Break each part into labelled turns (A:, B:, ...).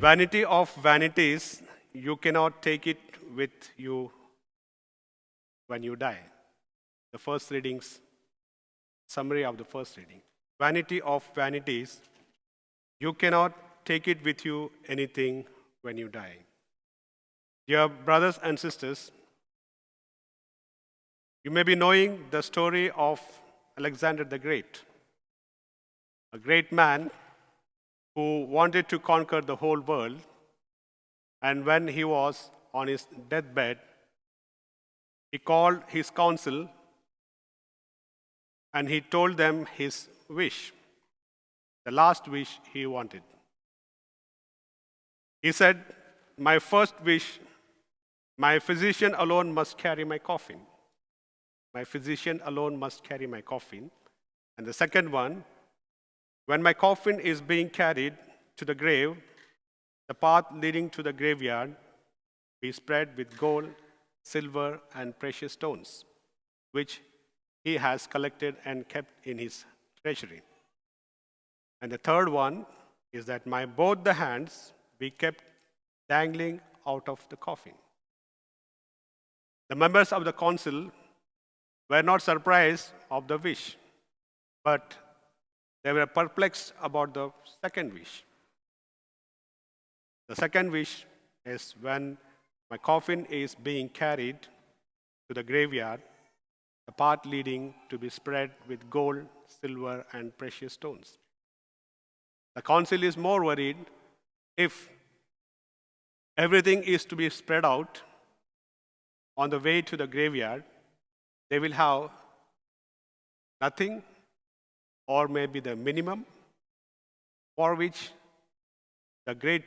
A: Vanity of vanities, you cannot take it with you when you die. The first readings, summary of the first reading. Vanity of vanities, you cannot take it with you anything when you die. Dear brothers and sisters, you may be knowing the story of Alexander the Great, a great man who wanted to conquer the whole world, and when he was on his deathbed, he called his council and he told them his wish, the last wish he wanted. He said, "My first wish, my physician alone must carry my coffin. My physician alone must carry my coffin. And the second one, when my coffin is being carried to the grave, the path leading to the graveyard be spread with gold, silver, and precious stones, which he has collected and kept in his treasury. And the third one is that my both the hands be kept dangling out of the coffin." The members of the council were not surprised of the wish, but they were perplexed about the second wish. The second wish is when my coffin is being carried to the graveyard, the path leading to be spread with gold, silver, and precious stones. The council is more worried if everything is to be spread out on the way to the graveyard, they will have nothing or maybe the minimum for which the great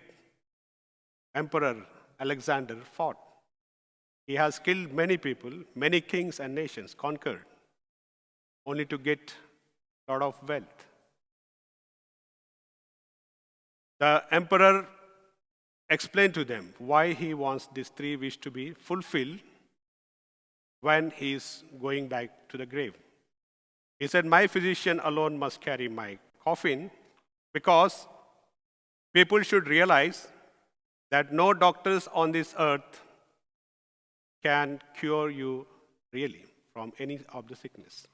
A: emperor Alexander fought. He has killed many people, many kings and nations, conquered, only to get a lot of wealth. The emperor explained to them why he wants these three wishes to be fulfilled when he is going back to the grave. He said, "My physician alone must carry my coffin because people should realize that no doctors on this earth can cure you really from any of the sickness.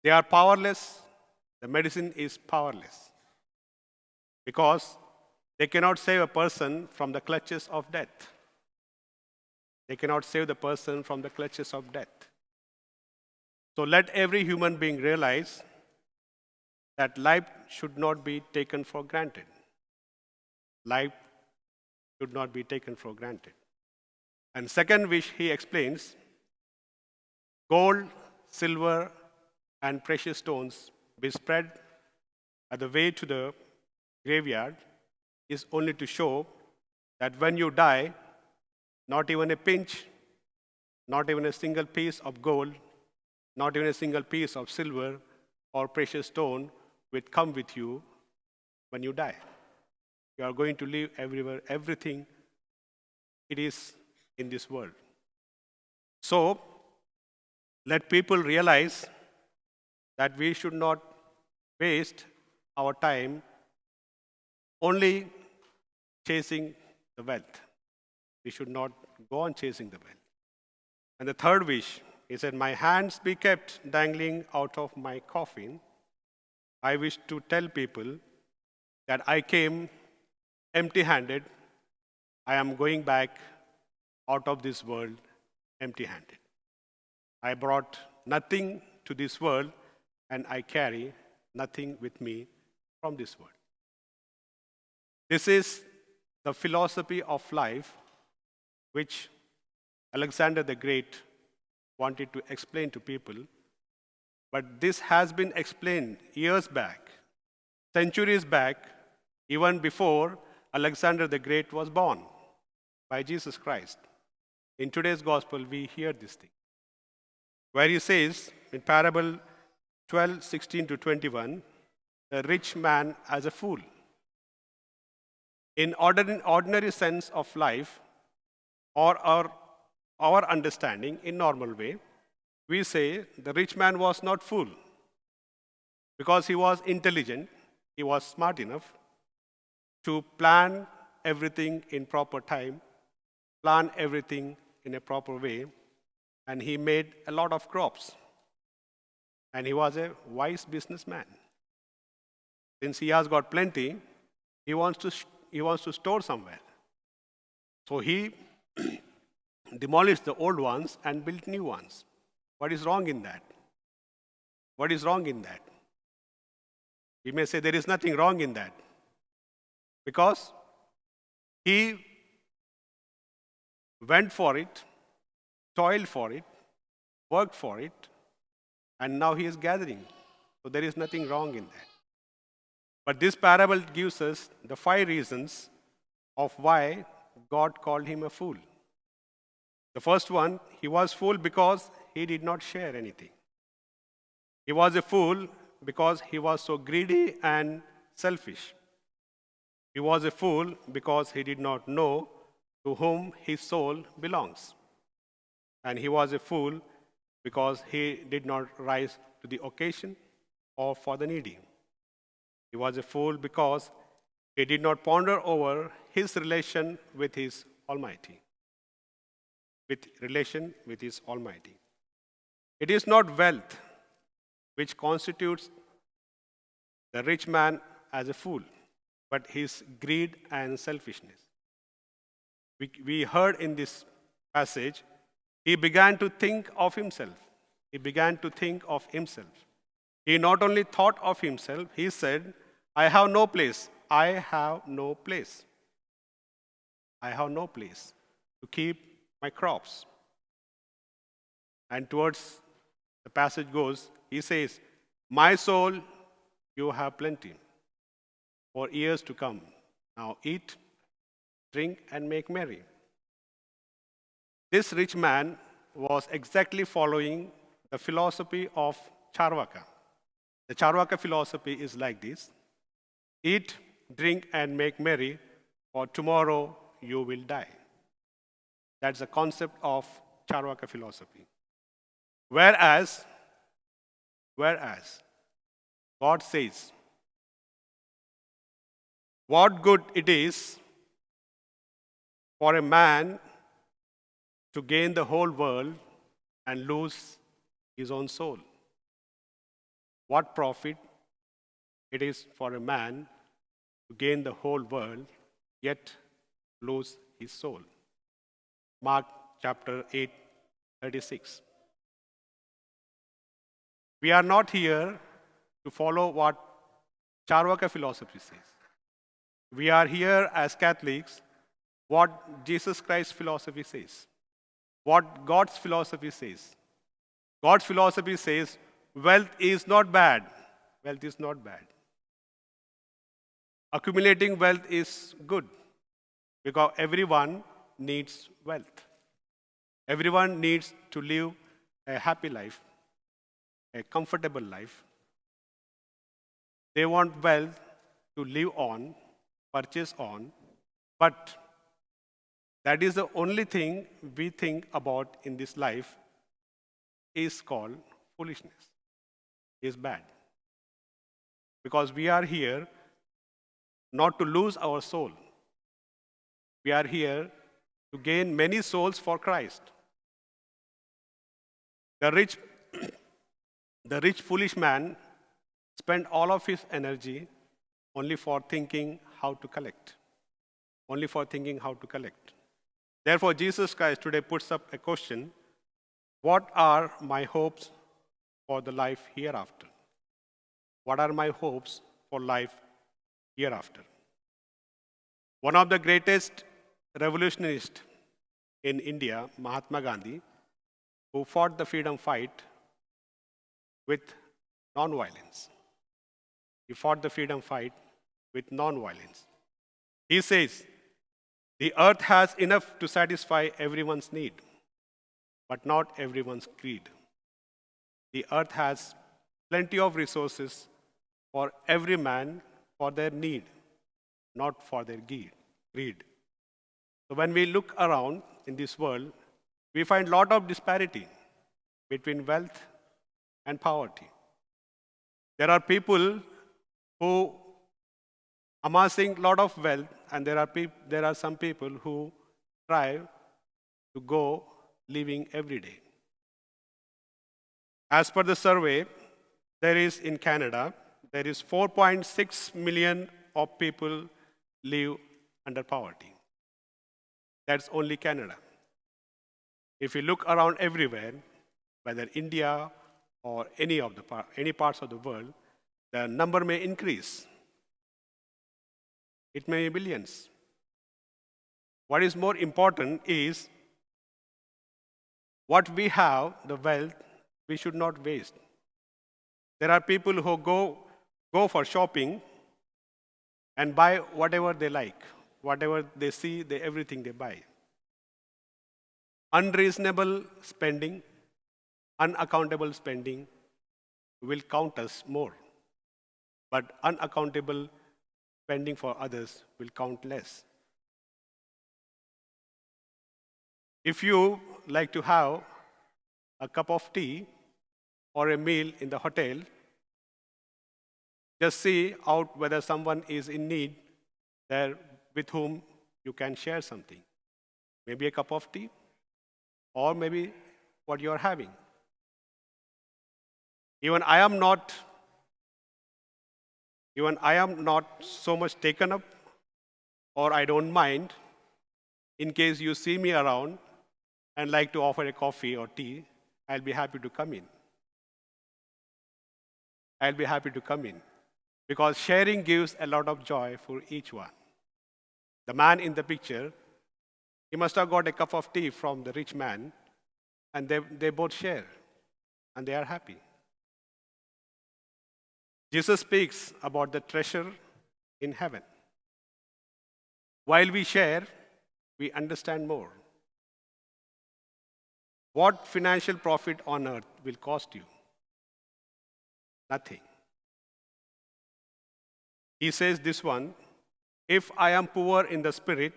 A: They are powerless. The medicine is powerless because they cannot save a person from the clutches of death. They cannot save the person from the clutches of death. So let every human being realize that life should not be taken for granted. Life should not be taken for granted." And second wish, he explains, gold, silver, and precious stones be spread at the way to the graveyard is only to show that when you die, not even a pinch, not even a single piece of gold, not even a single piece of silver or precious stone will come with you when you die. You are going to leave everywhere, everything it is in this world. So, let people realize that we should not waste our time only chasing the wealth. We should not go on chasing the wealth. And the third wish, he said, "My hands be kept dangling out of my coffin. I wish to tell people that I came empty-handed. I am going back out of this world empty-handed. I brought nothing to this world, and I carry nothing with me from this world." This is the philosophy of life which Alexander the Great wanted to explain to people. But this has been explained years back, centuries back, even before Alexander the Great was born by Jesus Christ. In today's gospel, we hear this thing, where he says in parable 12:16-21, "The rich man as a fool." In ordinary sense of life, or our understanding in normal way, we say the rich man was not fool because he was intelligent, he was smart enough, to plan everything in proper time, plan everything in a proper way, and he made a lot of crops. And he was a wise businessman. Since he has got plenty, he wants to store somewhere. So he demolished the old ones and built new ones. What is wrong in that? What is wrong in that? We may say there is nothing wrong in that. Because he went for it, toiled for it, worked for it, and now he is gathering. So there is nothing wrong in that. But this parable gives us the 5 reasons of why God called him a fool. The first one, he was fool because he did not share anything. He was a fool because he was so greedy and selfish. He was a fool because he did not know to whom his soul belongs. And he was a fool because he did not rise to the occasion or for the needy. He was a fool because he did not ponder over his relation with his Almighty. It is not wealth which constitutes the rich man as a fool, but his greed and selfishness. We heard in this passage, he began to think of himself. He not only thought of himself, he said, I have no place to keep my crops. And towards the passage goes, he says, my soul, you have plenty for years to come. Now eat, drink, and make merry. This rich man was exactly following the philosophy of Charvaka. The Charvaka philosophy is like this: eat, drink, and make merry, for tomorrow you will die. That's the concept of Charvaka philosophy. Whereas God says, what good it is for a man to gain the whole world and lose his own soul. What profit it is for a man to gain the whole world yet lose his soul. Mark chapter 8, 36. We are not here to follow what Charvaka philosophy says. We are here as Catholics what Jesus Christ's philosophy says, what God's philosophy says. God's philosophy says wealth is not bad. Accumulating wealth is good because everyone needs wealth. Everyone needs to live a happy life, a comfortable life. They want wealth to live on, purchase on, but that is the only thing we think about in this life is called foolishness, is bad. Because we are here not to lose our soul. We are here to gain many souls for Christ. The rich foolish man spent all of his energy only for thinking how to collect. Therefore, Jesus Christ today puts up a question: what are my hopes for the life hereafter? What are my hopes for life hereafter? One of the greatest revolutionists in India, Mahatma Gandhi, who fought the freedom fight with non-violence. He says, the earth has enough to satisfy everyone's need, but not everyone's greed. The earth has plenty of resources for every man for their need, not for their greed. So when we look around in this world, we find a lot of disparity between wealth and poverty. There are people who amassing a lot of wealth, and there are some people who try to go living every day. As per the survey, there is in Canada, there is 4.6 million of people live under poverty. That's only Canada. If you look around everywhere, whether India or any parts of the world, the number may increase. It may be billions. What is more important is what we have, the wealth, we should not waste. There are people who go for shopping and buy whatever they like, whatever they see, everything they buy. Unreasonable spending, unaccountable spending will count us more. But unaccountable spending for others will count less. If you like to have a cup of tea or a meal in the hotel, just see out whether someone is in need there with whom you can share something. Maybe a cup of tea, or maybe what you are having. Even I am not so much taken up, or I don't mind, in case you see me around and like to offer a coffee or tea, I'll be happy to come in. I'll be happy to come in. Because sharing gives a lot of joy for each one. The man in the picture, he must have got a cup of tea from the rich man, and they both share, and they are happy. Jesus speaks about the treasure in heaven. While we share, we understand more. What financial profit on earth will cost you? Nothing. He says this one, if I am poor in the spirit,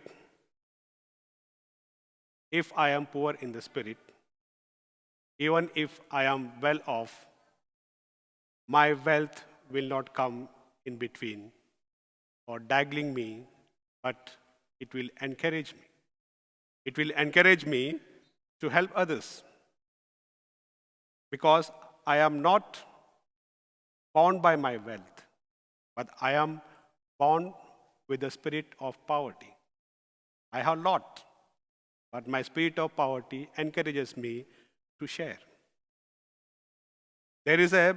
A: even if I am well off, my wealth will not come in between or dangling me, but it will encourage me. It will encourage me to help others, because I am not bound by my wealth, but I am bound with the spirit of poverty. I have a lot, but my spirit of poverty encourages me to share. There is a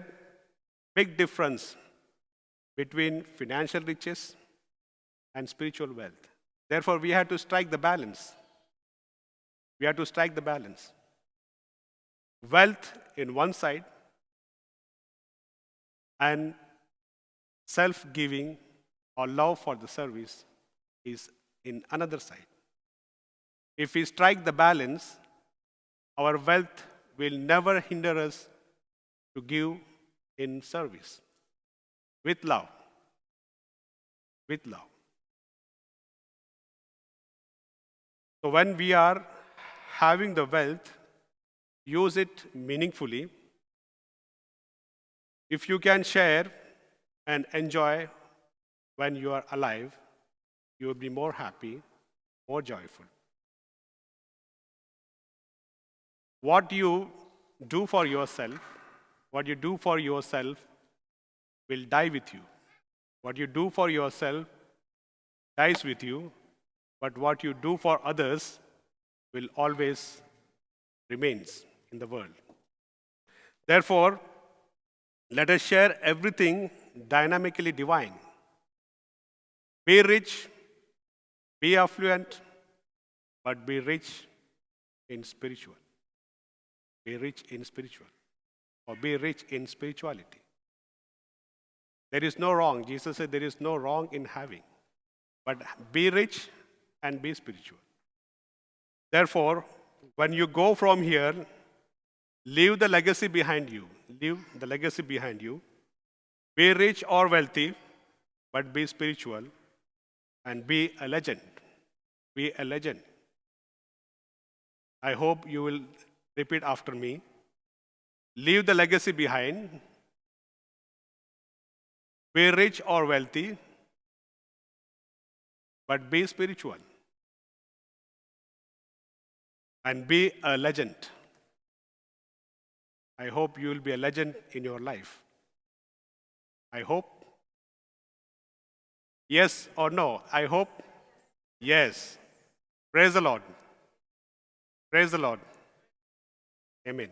A: big difference between financial riches and spiritual wealth. Therefore, we have to strike the balance. Wealth in one side and self-giving or love for the service is in another side. If we strike the balance, our wealth will never hinder us to give in service with love. So when we are having the wealth, use it meaningfully. If you can share and enjoy when you are alive, you will be more happy, more joyful. What you do for yourself will die with you. What you do for yourself dies with you, but what you do for others will always remains in the world. Therefore, let us share everything dynamically divine. Be rich, be affluent, but be rich in spiritual. Be rich in spiritual, or be rich in spirituality. There is no wrong. Jesus said there is no wrong in having, but be rich and be spiritual. Therefore, when you go from here, leave the legacy behind you. Be rich or wealthy, but be spiritual and be a legend. I hope you will repeat after me. Leave the legacy behind. Be rich or wealthy, but be spiritual and be a legend. I hope you will be a legend in your life. I hope. Yes or no? I hope. Yes. Praise the Lord. Praise the Lord. Amen.